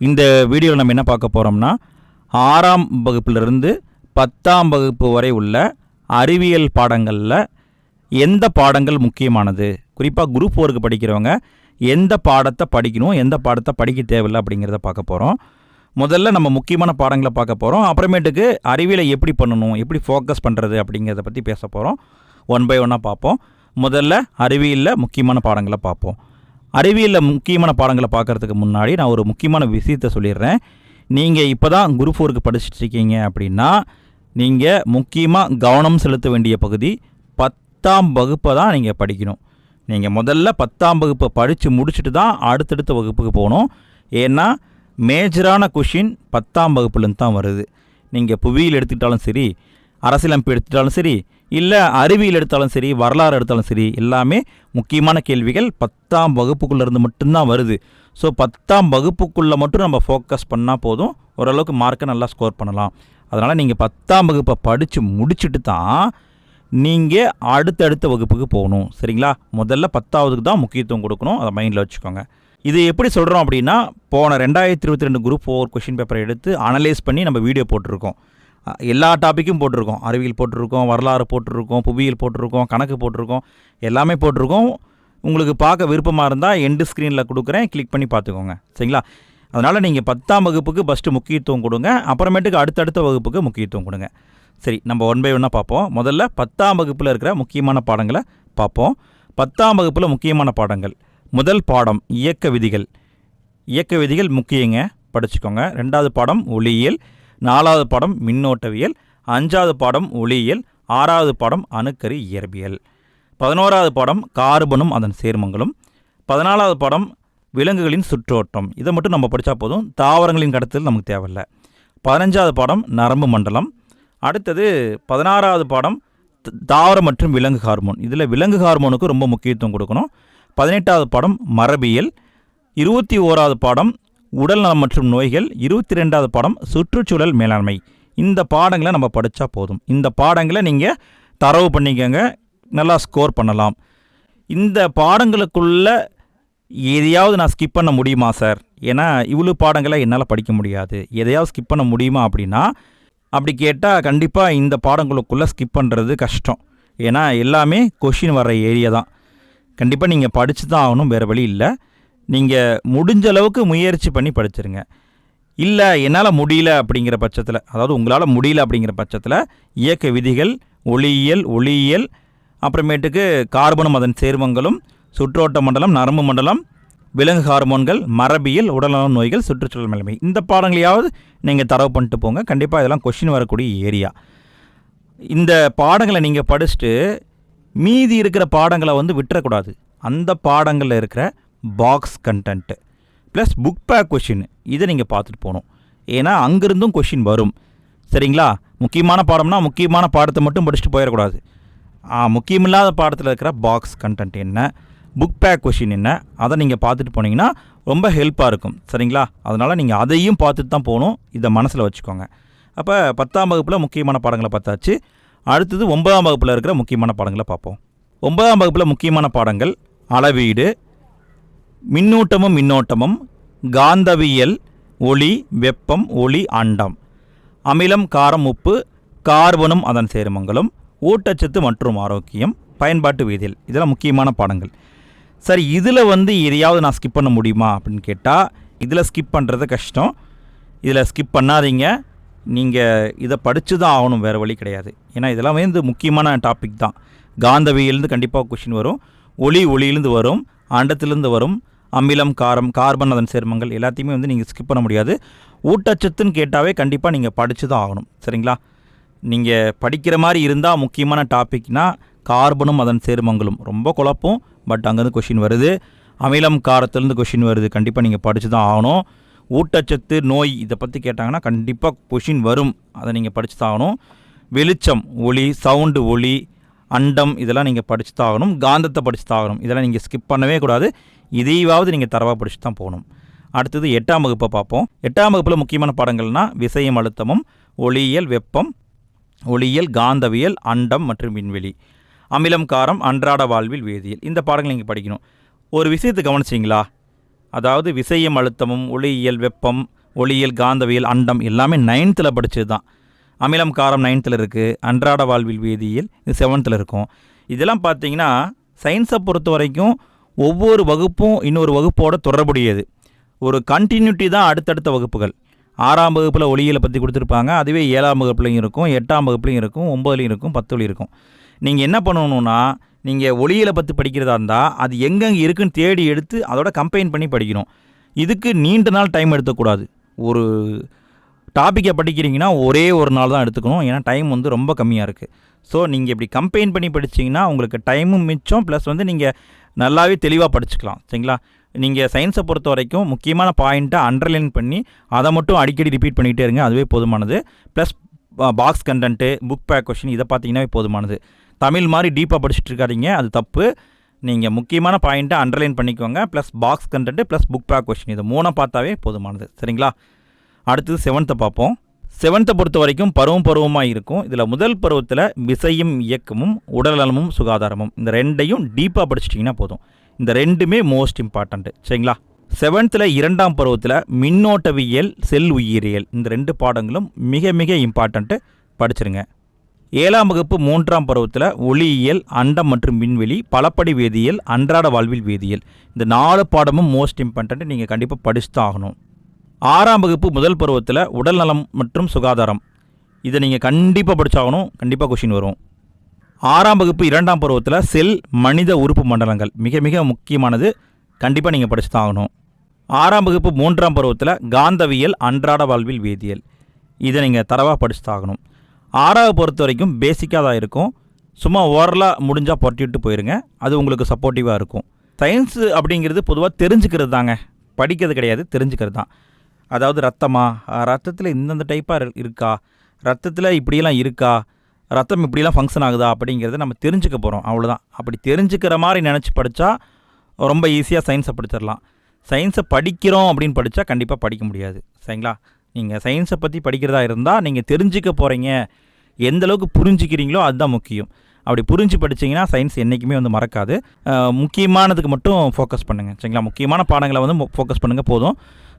இந்த வீடியோவில் நம்ம என்ன பார்க்க போகிறோம்னா 6ஆம் வகுப்பிலிருந்து 10ஆம் வகுப்பு வரை உள்ள அறிவியல் பாடங்களில் எந்த பாடங்கள் முக்கியமானது, குறிப்பாக குரூப் 4க்கு படிக்கிறவங்க எந்த பாடத்தை படிக்கணும், எந்த பாடத்தை படிக்க தேவையில்லை அப்படிங்கிறத பார்க்க போகிறோம். முதல்ல நம்ம முக்கியமான பாடங்களை பார்க்க போகிறோம். அப்புறமேட்டுக்கு அறிவியலை எப்படி பண்ணணும், எப்படி ஃபோக்கஸ் பண்ணுறது அப்படிங்கிறத பற்றி பேச போகிறோம். ஒன் பை ஒன்னாக பார்ப்போம். முதல்ல அறிவியலில் முக்கியமான பாடங்களை பார்ப்போம். அறிவியலில் முக்கியமான பாடங்களை பார்க்குறதுக்கு முன்னாடி நான் ஒரு முக்கியமான விஷயத்தை சொல்லிடுறேன். நீங்கள் இப்போ தான் குரூப் 4க்கு படிச்சுட்டு இருக்கீங்க அப்படின்னா நீங்கள் முக்கியமாக கவனம் செலுத்த வேண்டிய பகுதி 10ஆம் வகுப்பை தான் நீங்கள் படிக்கணும். நீங்கள் முதல்ல 10ஆம் வகுப்பை படித்து முடிச்சுட்டு தான் அடுத்தடுத்த வகுப்புக்கு போகணும். ஏன்னா மேஜரான கொஷின் 10ஆம் வகுப்புலேருந்து தான் வருது. நீங்கள் புவியியல் எடுத்துக்கிட்டாலும் சரி, அரசியலமைப்பு எடுத்துக்கிட்டாலும் சரி, இல்லை அறிவியல் எடுத்தாலும் சரி, வரலாறு எடுத்தாலும் சரி, எல்லாமே முக்கியமான கேள்விகள் 10ஆம் வகுப்புக்குள்ளேருந்து மட்டும்தான் வருது. ஸோ 10ஆம் வகுப்புக்குள்ளே மட்டும் நம்ம ஃபோக்கஸ் பண்ணால் போதும், ஓரளவுக்கு மார்க்கை நல்லா ஸ்கோர் பண்ணலாம். அதனால் நீங்கள் 10ஆம் வகுப்பை படித்து முடிச்சுட்டு தான் நீங்கள் அடுத்தடுத்த வகுப்புக்கு போகணும். சரிங்களா? முதல்ல 10ஆவதுக்கு தான் முக்கியத்துவம் கொடுக்கணும். அதை மைண்டில் வச்சுக்கோங்க. இது எப்படி சொல்கிறோம் அப்படின்னா, போன 2022 குரூப் 4 கொஷின் பேப்பரை எடுத்து அனலைஸ் பண்ணி நம்ம வீடியோ போட்டிருக்கோம். எல்லா டாப்பிக்கும் போட்டிருக்கோம். அறிவியல் போட்டிருக்கோம், வரலாறு போட்டிருக்கோம், புவியியல் போட்டிருக்கோம், கணக்கு போட்டிருக்கோம், எல்லாமே போட்டிருக்கோம். உங்களுக்கு பார்க்க விருப்பமாக இருந்தால் எண்டு ஸ்க்ரீனில் கொடுக்குறேன், கிளிக் பண்ணி பார்த்துக்கோங்க. சரிங்களா? அதனால் நீங்கள் 10ஆம் வகுப்புக்கு ஃபஸ்ட்டு முக்கியத்துவம் கொடுங்க, அப்புறமேட்டுக்கு அடுத்தடுத்த வகுப்புக்கு முக்கியத்துவம் கொடுங்க. சரி, நம்ம ஒன் பை ஒன்னாக பார்ப்போம். முதல்ல 10ஆம் வகுப்பில் இருக்கிற முக்கியமான பாடங்களை பார்ப்போம். 10ஆம் வகுப்பில் முக்கியமான பாடங்கள். முதல் பாடம் இயக்க விதிகள். இயக்க விதிகள் முக்கியங்க, படிச்சுக்கோங்க. 2வது பாடம் ஒளியியல், 4வது பாடம் மின்னோட்டவியல், 5வது பாடம் ஒளியியல், 6வது பாடம் அணுக்கரு இயற்பியல், 11வது பாடம் கார்பனும் அதன் சேர்மங்களும், 14வது பாடம் விலங்குகளின் சுற்றோட்டம். இதை மட்டும் நம்ம படித்தா போதும், தாவரங்களின் கடத்தல் நமக்கு தேவையில்லை. 15வது பாடம் நரம்பு மண்டலம். அடுத்தது 16வது பாடம் தாவரம் மற்றும் விலங்கு ஹார்மோன். இதில் விலங்கு ஹார்மோனுக்கு ரொம்ப முக்கியத்துவம் கொடுக்கணும். 18வது பாடம் மரபியல். 21வது பாடம் உடல் நலம் மற்றும் நோய்கள். 22வது பாடம் சுற்றுச்சூழல் மேலாண்மை. இந்த பாடங்களை நம்ம படித்தா போதும். இந்த பாடங்களை நீங்கள் தரவு பண்ணிக்கங்க, நல்லா ஸ்கோர் பண்ணலாம். இந்த பாடங்களுக்குள்ள எதையாவது நான் ஸ்கிப் பண்ண முடியுமா சார்? ஏன்னா இவ்வளோ பாடங்களை என்னால் படிக்க முடியாது, எதையாவது ஸ்கிப் பண்ண முடியுமா அப்படின்னா, அப்படி கேட்டால் கண்டிப்பாக இந்த பாடங்களுக்குள்ளே ஸ்கிப் பண்ணுறது கஷ்டம். ஏன்னா எல்லாமே கொஷின் வர்ற ஏரியா தான். கண்டிப்பாக நீங்கள் படித்து தான் ஆகணும், வேறு வழி இல்லை. நீங்கள் முடிஞ்ச அளவுக்கு முயற்சி பண்ணி படிச்சிருங்க. இல்லை என்னால் முடியல அப்படிங்கிற பட்சத்தில், அதாவது உங்களால் முடியல அப்படிங்கிற பட்சத்தில் இயக்க விதிகள், ஒளியியல், அப்புறமேட்டுக்கு கார்பனும் அதன் சேர்மங்களும், சுற்றோட்ட மண்டலம், நரம்பு மண்டலம், விலங்கு ஹார்மோன்கள், மரபியல், உடல்நல நோய்கள், சுற்றுச்சூழல் மேலாண்மை, இந்த பாடங்களையாவது நீங்கள் தரவு பண்ணிட்டு போங்க. கண்டிப்பாக இதெல்லாம் கொஷின் வரக்கூடிய ஏரியா. இந்த பாடங்களை நீங்கள் படிச்சுட்டு மீதி இருக்கிற பாடங்களை விட்டுறக்கூடாது. அந்த பாடங்களில் இருக்கிற box content plus book back question, இதை நீங்கள் பார்த்துட்டு போகணும். ஏன்னா அங்கேருந்தும் கொஷின் வரும். சரிங்களா? முக்கியமான பாடம்னா முக்கியமான பாடத்தை மட்டும் படிச்சுட்டு போயிடக்கூடாது. முக்கியமில்லாத பாடத்தில் இருக்கிற பாக்ஸ் கண்டென்ட் என்ன, புக் பேக் கொஷின் என்ன, அதை நீங்கள் பார்த்துட்டு போனீங்கன்னா ரொம்ப ஹெல்ப்பாக இருக்கும். சரிங்களா? அதனால் நீங்கள் அதையும் பார்த்துட்டு தான் போகணும். இதை மனசில் வச்சுக்கோங்க. அப்போ 10ஆம் வகுப்பில் முக்கியமான பாடங்களை பார்த்தாச்சு. அடுத்தது 9ஆம் வகுப்பில் இருக்கிற முக்கியமான பாடங்களை பார்ப்போம். 9ஆம் வகுப்பில் முக்கியமான பாடங்கள் அளவீடு, மின்னோட்டமும், காந்தவியல், ஒளி, வெப்பம், ஒளி, அண்டம், அமிலம், காரம், உப்பு, கார்பனும் அதன் சேர்மங்களும், ஊட்டச்சத்து மற்றும் ஆரோக்கியம், பயன்பாட்டு வேதியியல், இதெல்லாம் முக்கியமான பாடங்கள். சரி, இதில் எதையாவது நான் ஸ்கிப் பண்ண முடியுமா அப்படின்னு கேட்டால், இதில் ஸ்கிப் பண்ணுறது கஷ்டம். இதில் ஸ்கிப் பண்ணாதீங்க. நீங்கள் இதை படித்து தான் ஆகணும், வேறு வழி கிடையாது. ஏன்னா இதெல்லாம் முக்கியமான டாபிக் தான். காந்தவியலேருந்து கண்டிப்பாக கொஷின் வரும், ஒளியிலேருந்து வரும், அண்டத்திலேருந்து வரும், அமிலம், கார்பன் அதன் சேர்மங்கள் எல்லாத்தையுமே நீங்கள் ஸ்கிப் பண்ண முடியாது. ஊட்டச்சத்துன்னு கேட்டாவே கண்டிப்பாக நீங்கள் படித்து தான் ஆகணும். சரிங்களா? நீங்கள் படிக்கிற மாதிரி இருந்தால் முக்கியமான டாபிக்னால் கார்பனும் அதன் சேர்மங்களும் ரொம்ப குழப்பம். பட் அங்கேருந்து கொஷின் வருது. அமிலம், காரத்துலேருந்து கொஷின் வருது. கண்டிப்பாக நீங்கள் படித்து தான் ஆகணும். ஊட்டச்சத்து, நோய், இதை பற்றி கேட்டாங்கன்னா கண்டிப்பாக கொஷின் வரும். அதை நீங்கள் படித்து தான் ஆகணும். வெளிச்சம், ஒளி, சவுண்டு, ஒளி, அண்டம், இதெல்லாம் நீங்கள் படித்து தான் ஆகணும். காந்தத்தை படித்து தான் ஆகணும். இதெல்லாம் நீங்கள் ஸ்கிப் பண்ணவே கூடாது. இதையாவது நீங்கள் தரவாக படித்து தான் போகணும். அடுத்தது 8ஆம் வகுப்பை பார்ப்போம். 8ஆம் வகுப்பில் முக்கியமான பாடங்கள்னால் விசையும் அழுத்தமும், ஒளியியல், வெப்பம், காந்தவியல், அண்டம் மற்றும் விண்வெளி, அமிலம், காரம், அன்றாட வாழ்வில் வேதியியல், இந்த பாடங்கள் நீங்கள் படிக்கணும். ஒரு விஷயத்தை கவனிச்சிங்களா? அதாவது விசையம் அழுத்தமும் ஒளியியல் வெப்பம் ஒளியியல் காந்தவியல் அண்டம் எல்லாமே 9th படித்தது தான். அமிலம் காரம் 9th இருக்குது. அன்றாட வாழ்வில் வேதியியல் இது 7th இருக்கும். இதெல்லாம் பார்த்தீங்கன்னா சயின்ஸை பொறுத்த வரைக்கும் ஒவ்வொரு வகுப்பும் இன்னொரு வகுப்போட தொடர்புடையது. ஒரு கண்டினியூட்டி தான் அடுத்தடுத்த வகுப்புகள். 6ஆம் வகுப்பில் ஒளியியலை பற்றி கொடுத்துருப்பாங்க. அதுவே 7ஆம் வகுப்புலையும் இருக்கும், 8ஆம் வகுப்புலையும் இருக்கும், 9லையும் இருக்கும், 10லையும் இருக்கும். நீங்கள் என்ன பண்ணணுன்னா, நீங்கள் ஒளியியலை பற்றி படிக்கிறதா இருந்தால் அது எங்கெங்கே இருக்குன்னு தேடி எடுத்து அதோட கம்பைன் பண்ணி படிக்கணும். இதுக்கு நீண்ட நாள் டைம் எடுத்துக்கூடாது. ஒரு டாப்பிக்கை படிக்கிறீங்கன்னா ஒரே ஒரு நாள் தான் எடுத்துக்கணும். ஏன்னா டைம் வந்து ரொம்ப கம்மியாக இருக்குது. ஸோ நீங்கள் இப்படி கம்பைன் பண்ணி படிச்சிங்கன்னா உங்களுக்கு டைமும் மிச்சம், ப்ளஸ் வந்து நீங்கள் நல்லாவே தெளிவாக படிச்சுக்கலாம். சரிங்களா? நீங்கள் சயின்ஸை பொறுத்த வரைக்கும் முக்கியமான பாயிண்ட்டை அண்டர்லைன் பண்ணி அதை மட்டும் அடிக்கடி ரிப்பீட் பண்ணிகிட்டே இருங்க. அதுவே போதுமானது. Plus box content, book back question இதை பார்த்தீங்கன்னாவே போதுமானது. தமிழ் மாதிரி டீப்பாக படிச்சுட்டு இருக்காதீங்க, அது தப்பு. நீங்கள் முக்கியமான பாயிண்ட்டை அண்டர்லைன் பண்ணிக்கோங்க. Plus box content plus book back question இதை 3 பார்த்தாவே போதுமானது. சரிங்களா? அடுத்தது 7th பார்ப்போம். 7th பொறுத்த வரைக்கும் பருவமாக இருக்கும். இதில் முதல் பருவத்தில் விசையும் இயக்கமும் உடல்நலமும் சுகாதாரமும் இந்த 2ஐயும் டீப்பாக படிச்சிட்டிங்கன்னா போதும். இந்த 2மே மோஸ்ட் இம்பார்ட்டண்ட்டு. சரிங்களா? 7th 2ஆம் பருவத்தில் மின்னோட்டவியல் செல் உயிரியல் இந்த 2 பாடங்களும் மிக மிக இம்பார்ட்டண்ட்டு, படிச்சிருங்க. 7ஆம் வகுப்பு 3ஆம் பருவத்தில் ஒளியியல் அண்டம் மற்றும் விண்வெளி பலப்படி வேதியியல் அன்றாட வாழ்வில் வேதியியல் இந்த 4 பாடமும் மோஸ்ட் இம்பார்ட்டண்ட்டு, நீங்கள் கண்டிப்பாக படிச்சு தான் ஆகணும். 6ஆம் வகுப்பு முதல் பருவத்தில் உடல்நலம் மற்றும் சுகாதாரம் இதை நீங்கள் கண்டிப்பாக படிச்சாகணும். கண்டிப்பாக கொஷின் வரும். 6ஆம் வகுப்பு 2ஆம் பருவத்தில் செல் மனித உறுப்பு மண்டலங்கள் மிக மிக முக்கியமானது, கண்டிப்பாக நீங்கள் படிச்சு தான் ஆகணும். 6ஆம் வகுப்பு 3ஆம் பருவத்தில் காந்தவியல் அன்றாட வாழ்வில் வேதியியல் இதை நீங்கள் தரவாக படிச்சு தான் ஆகணும். 6ஆவது பொறுத்த வரைக்கும் பேசிக்காக தான் இருக்கும். சும்மா ஓரலாக முடிஞ்சால் பொட்டிட்டு போயிருங்க, அது உங்களுக்கு சப்போர்ட்டிவாக இருக்கும். சயின்ஸு அப்படிங்கிறது பொதுவாக தெரிஞ்சுக்கிறது தாங்க, படிக்கிறது கிடையாது, தெரிஞ்சுக்கிறது தான். அதாவது ரத்தத்தில் இந்தந்த டைப்பாக இருக்கா, ரத்தத்தில் இப்படியெல்லாம் இருக்கா, ரத்தம் இப்படிலாம் ஃபங்க்ஷன் ஆகுதா அப்படிங்கிறத நம்ம தெரிஞ்சுக்க போகிறோம், அவ்வளோதான். அப்படி தெரிஞ்சுக்கிற மாதிரி நினச்சி படித்தா ரொம்ப ஈஸியாக சயின்ஸை படிச்சிடலாம். சயின்ஸை படிக்கிறோம் அப்படின்னு படித்தா கண்டிப்பாக படிக்க முடியாது. சரிங்களா? நீங்கள் சயின்ஸை பற்றி படிக்கிறதா இருந்தால் நீங்கள் தெரிஞ்சுக்க போகிறீங்க, எந்தளவுக்கு புரிஞ்சுக்கிறீங்களோ அதுதான் முக்கியம். அப்படி புரிஞ்சு படிச்சிங்கன்னா சயின்ஸ் என்றைக்குமே வந்து மறக்காது. முக்கியமானதுக்கு மட்டும் ஃபோக்கஸ் பண்ணுங்கள். சரிங்களா? முக்கியமான பாடங்களை வந்து ஃபோக்கஸ் பண்ணுங்கள் போதும்.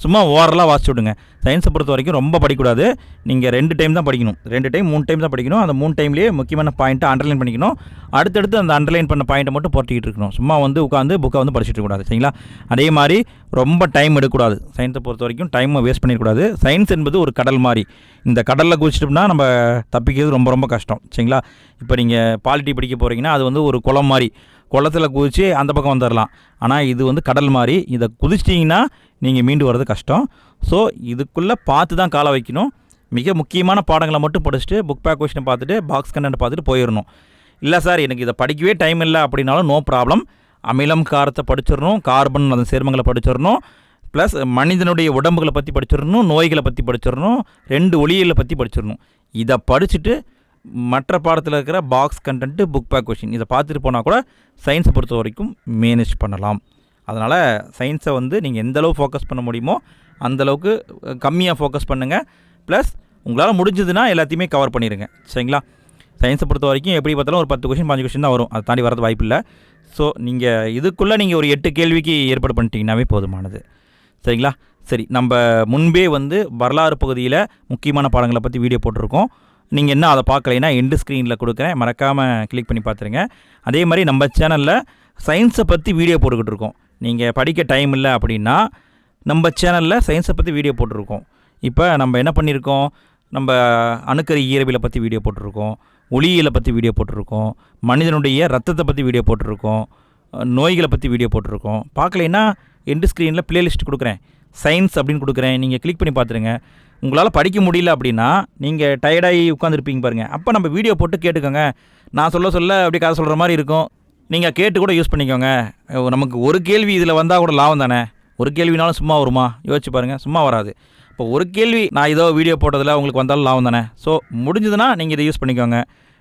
சும்மா ஓரலாக வாசிச்சு விடுங்க. சயின்ஸை பொறுத்த வரைக்கும் ரொம்ப படிக்கக்கூடாது. நீங்கள் 2 டைம் தான் படிக்கணும், 2 டைம் 3 டைம் தான் படிக்கணும். அந்த 3 டைம்லேயே முக்கியமான பாயிண்ட்டை அண்டர்லைன் பண்ணிக்கணும். அடுத்தடுத்து அந்த அண்டர்லைன் பண்ண பாயிண்ட்டை மட்டும் போட்டிக்கிட்டு இருக்கணும். சும்மா வந்து உட்காந்து புக்கை வந்து படிச்சுட்டு இருக்கக்கூடாது. சரிங்களா? அதே மாதிரி ரொம்ப டைம் எடுக்கக்கூடாது. சயின்ஸை பொறுத்த வரைக்கும் டைமை வேஸ்ட் பண்ணிடக்கூடாது. சயின்ஸ் என்பது ஒரு கடல் மாதிரி. இந்த கடலில் குதிச்சிட்டோம்னா நம்ம தப்பிக்கிறது ரொம்ப ரொம்ப கஷ்டம். சரிங்களா? இப்போ நீங்கள் பாலிட்டி படிக்க போகிறீங்கன்னா அது வந்து ஒரு குளம் மாதிரி, குளத்தில் குதித்து அந்த பக்கம் வந்துடலாம். ஆனால் இது வந்து கடல் மாதிரி, இதை குதிச்சிட்டிங்கன்னா நீங்கள் மீண்டு வர்றது கஷ்டம். ஸோ இதுக்குள்ளே பார்த்து தான் காலை வைக்கணும். மிக முக்கியமான பாடங்களை மட்டும் படிச்சுட்டு புக் பேக் கொஷினை பார்த்துட்டு பாக்ஸ் கண்டென்ட் பார்த்துட்டு போயிடணும். இல்லை சார் எனக்கு இதை படிக்கவே டைம் இல்லை அப்படின்னாலும் நோ ப்ராப்ளம். அமிலம் காரத்தை படிச்சிடணும், கார்பன் அதன் சேர்மங்களை படிச்சிடணும், ப்ளஸ் மனிதனுடைய உடம்புகளை பற்றி படிச்சிடணும், நோய்களை பற்றி படிச்சிடணும், 2 ஒளியியலை பற்றி படிச்சிடணும். இதை படிச்சுட்டு மற்ற பாடத்தில் இருக்கிற box content book back question இதை பார்த்துட்டு போனால் கூட சயின்ஸை பொறுத்த வரைக்கும் மேனேஜ் பண்ணலாம். அதனால் சயின்ஸை வந்து நீங்கள் எந்தளவு ஃபோக்கஸ் பண்ண முடியுமோ அந்தளவுக்கு கம்மியாக ஃபோக்கஸ் பண்ணுங்கள். ப்ளஸ் உங்களால் முடிஞ்சதுன்னா எல்லாத்தையுமே கவர் பண்ணிடுங்க. சரிங்களா? சயின்ஸை பொறுத்த வரைக்கும் எப்படி பார்த்தாலும் ஒரு 10 கொஷின் 5 கொஷின் தான் வரும், அதை தாண்டி வரது வாய்ப்பு இல்லை. ஸோ நீங்கள் இதுக்குள்ளே நீங்கள் ஒரு 8 கேள்விக்கு ஏற்பாடு பண்ணிட்டீங்கன்னாவே போதுமானது. சரிங்களா? சரி, நம்ம முன்பே வந்து வரலாறு பகுதியில் முக்கியமான பாடங்களை பற்றி வீடியோ போட்டிருக்கோம். நீங்கள் என்ன அதை பார்க்கலைன்னா எண்டு ஸ்க்ரீனில் கொடுக்குறேன், மறக்காமல் கிளிக் பண்ணி பார்த்துருங்க. அதே மாதிரி நம்ம சேனலில் சயின்ஸை பற்றி வீடியோ போட்டுக்கிட்டு இருக்கோம். நீங்கள் படிக்க டைம் இல்லை அப்படின்னா நம்ம சேனலில் சயின்ஸை பற்றி வீடியோ போட்டிருக்கோம். இப்போ நம்ம என்ன பண்ணியிருக்கோம், நம்ம அணுக்கரு இயற்பியலை பற்றி வீடியோ போட்டிருக்கோம், ஒளியியலை பற்றி வீடியோ போட்டிருக்கோம், மனிதனுடைய ரத்தத்தை பற்றி வீடியோ போட்டிருக்கோம், நோய்களை பற்றி வீடியோ போட்டிருக்கோம். பார்க்கலைன்னா எண்டு ஸ்க்ரீனில் ப்ளேலிஸ்ட் கொடுக்குறேன், சயின்ஸ் அப்படின்னு கொடுக்குறேன், நீங்கள் கிளிக் பண்ணி பார்த்துருங்க. உங்களால் படிக்க முடியல அப்படின்னா நீங்கள் டயர்டாகி உட்காந்துருப்பீங்க பாருங்கள், அப்போ நம்ம வீடியோ போட்டு கேட்டுக்கோங்க. நான் சொல்ல அப்படி கதை சொல்கிற மாதிரி இருக்கும், நீங்கள் கேட்டு கூட யூஸ் பண்ணிக்கோங்க. நமக்கு ஒரு கேள்வி இதில் வந்தால் கூட லாபம் தானே. ஒரு கேள்வினாலும் சும்மா வருமா, யோசிச்சு பாருங்கள், சும்மா வராது. இப்போ ஒரு கேள்வி நான் ஏதோ வீடியோ போட்டதில் உங்களுக்கு வந்தாலும் லாபம் தானே. ஸோ முடிஞ்சதுன்னா நீங்கள் இதை யூஸ் பண்ணிக்கோங்க.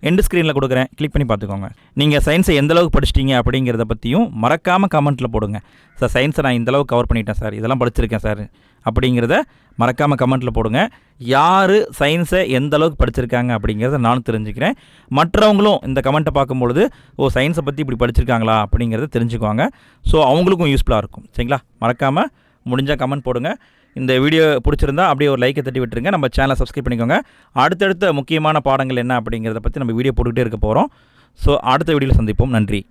எண்டு ஸ்க்ரீனில் கொடுக்குறேன், கிளிக் பண்ணி பார்த்துக்கோங்க. நீங்கள் சயின்ஸை எந்தளவுக்கு படிச்சிட்டிங்க அப்படிங்கிறத பற்றியும் மறக்காமல் கமெண்ட்டில் போடுங்க. சார் சயின்ஸை நான் இந்தளவுக்கு கவர் பண்ணிட்டேன் சார், இதெல்லாம் படிச்சிருக்கேன் சார் அப்படிங்கிறத மறக்காமல் கமெண்ட்டில் போடுங்க. யார் சயின்ஸை எந்த அளவுக்கு படிச்சிருக்காங்க அப்படிங்கிறத நானும் தெரிஞ்சுக்கிறேன். மற்றவங்களும் இந்த கமெண்ட்டை பார்க்கும்பொழுது சயின்ஸை பற்றி இப்படி படிச்சிருக்காங்களா அப்படிங்கிறத தெரிஞ்சுக்குவாங்க. ஸோ அவங்களுக்கும் யூஸ்ஃபுல்லாக இருக்கும். சரிங்களா? மறக்காமல் முடிஞ்சால் கமெண்ட் போடுங்க. இந்த வீடியோ பிடிச்சிருந்தா அப்படியே ஒரு லைக்கை தட்டி விட்டுருங்க. நம்ம சேனலை சப்ஸ்கிரைப் பண்ணிக்கோங்க. அடுத்தடுத்த முக்கியமான பாடங்கள் என்ன அப்படிங்கிறத பற்றி நம்ம வீடியோ போட்டுக்கிட்டே இருக்க போகிறோம். ஸோ அடுத்த வீடியோவில் சந்திப்போம். நன்றி.